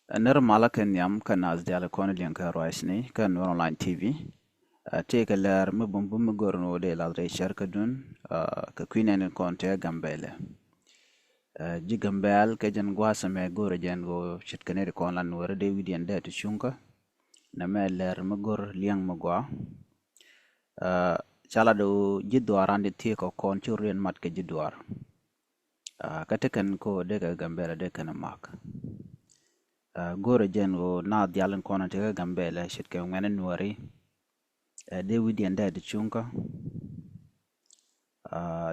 Ner malaken yam kan as dial kon linka roisni kan Nuer online TV. Take a lair mubum gorno de la re sharkadun ka queen konte gambele. Jigambel ke jan gwasame gore jan go shitkane kon lan Nuer de widian de to shunka. Na me lair mugor liang mugwa. Chala do jidwar andi tie ko kon churien mat ke jidwar. Katekan ko de gambele de kana mak. Gore jen go na dialen kona te gambele shit ke ngene Nueri de widian da de chunka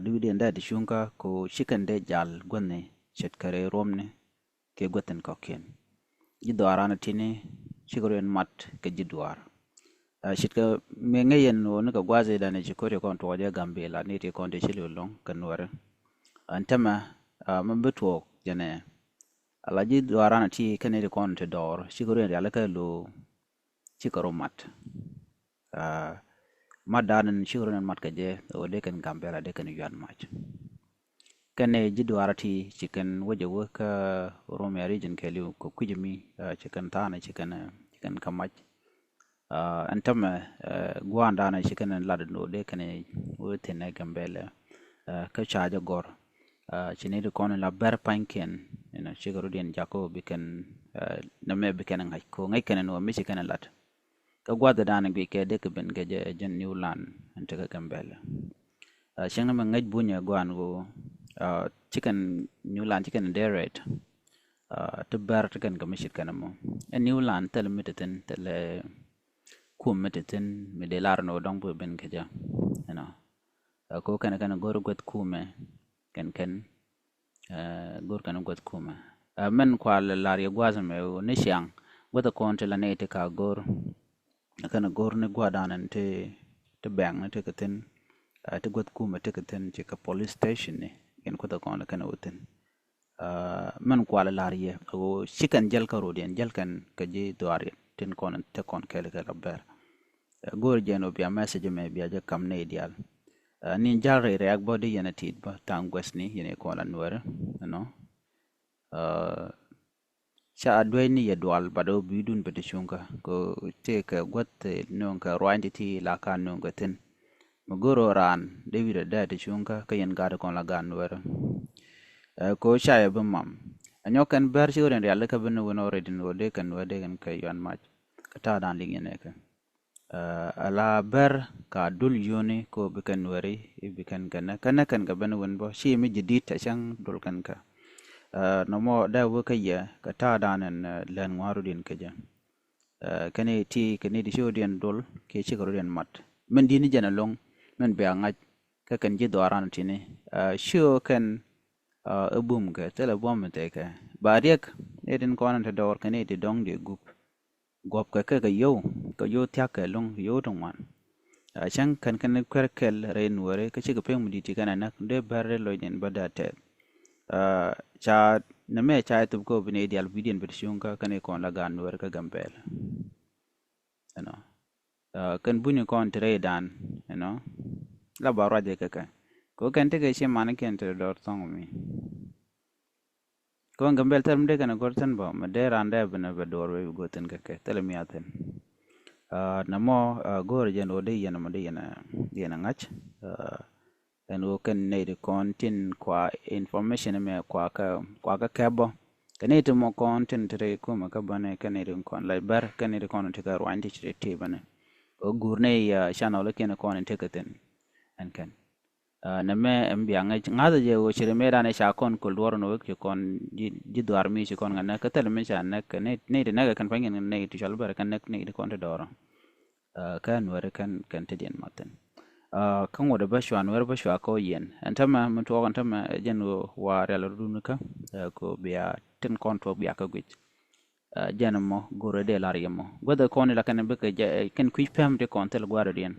de widian da de chunka ko shikan de jal gonne shit kare romne ke goten koken jidwara tini shigoren mat ke jidwar shit ke menge yen no ne ka gwaze da ne jikore kon to de gambela ne te kon de shilulong kan Nuer antama mambeto jene alaji dwarana ti kanere kon te dor siguro ya laka lo chikaro mat madanan siguro nan mat kaje o de kan gambera de kan yuan mat kane ji dwarati chicken waje waka romya region keli ko kujimi chicken tana chicken kamach antama gwanda na chicken ladan no de kan wote na gambela ka chaja gor chinede kon la ber panken siguro den jako biken name biken ngai ko ngai kenen no misi kenen lat ka gwada dan ngi ke de ben ge jen newland ante ka gambela shenga ma ngai bunya gwan go chicken newland chicken deret to ber to kan kamishit kanamo newland tel miteten tel kum miteten me de larno dong bu ben ge ja ko kana gor got kume ken gor kan got kuma men kwal lari gwazame ne siang wada konte la nete ka gor kana gor ne gwadanan te bang te katen te got kuma te katen che ka police station ne en ko da kon kana uten men kwal lari o chikan jel ka rodien jel kan ka je doare ten kon te kon kele ka ber gor jeno bia message me bia je kam ne dial nin jalre reak body yana tit ba tang westni yene ko la Nuer cha adwe ni yedwal bado bidun bede shunka ko take got nonka roinditi la kan nonka tin magoro ran David da de shunka kayen gada kon la gan Nuer ko shaya bumam anyokan ber shuren real ka beno wono redin wode kan wode kan kayan mach kata dan lingene ka ala ber ka dul yoni ko bikan Nueri bikan kana kan ga beno won bo shi mi jidit ta chang dul kan ka no mo da wo kaya ka ta danan len waru din kaja kane ti kane di shodian dol ke chigaro den mat men dini jana long men be ngaj ka kan ji doran tini sho kan abum ga tele bom te ka bariek edin konan te dor kane di dong de gop ka yo tya ka long yo dong man chang kan kwerkel re Nuere ka chiga pem di ti kana nak de barre lojen badate cha name cha tu ko bine dial vidien betshunka kane kon la gan Nuer ka gambel kan bunyo kon tre dan la barwa de ka ko kan te ke she man ken te dor song mi ko gambel term de kana gortan ba ma de randa bena be dor we goten ka tele mi aten namo gor jen ode yana ma de yana ngach and we can need content kwa information me kwa ka kabo kanete mo content re ko maka bane kanete kon la bar kanete kon te ka rwandi te bane o gurne ya channel ke ne kon te katen an kan na me mbia ngada je o chire me dane sha kon ko dor no ke kon ji dwar mi kon ngana ka tel me sha na ne ne kan fangin ne ti shal bar kan ne kon te dor kan wore kan te den maten kan wada bashwa Nuer bashwa ko yen antama mto antama jeno wa rel runuka ko biya ten konto biya ka gwit jeno mo gore de lar yemo goda kon la kan be kan ku pam de kontel gwara den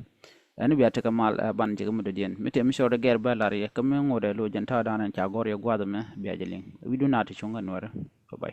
ani biya ta kamal ban je mu de den mete mi shoda ger ba lar ye kam ngoda lo janta danan cha gore gwada me biya jelin we do not chunga Nuer bye.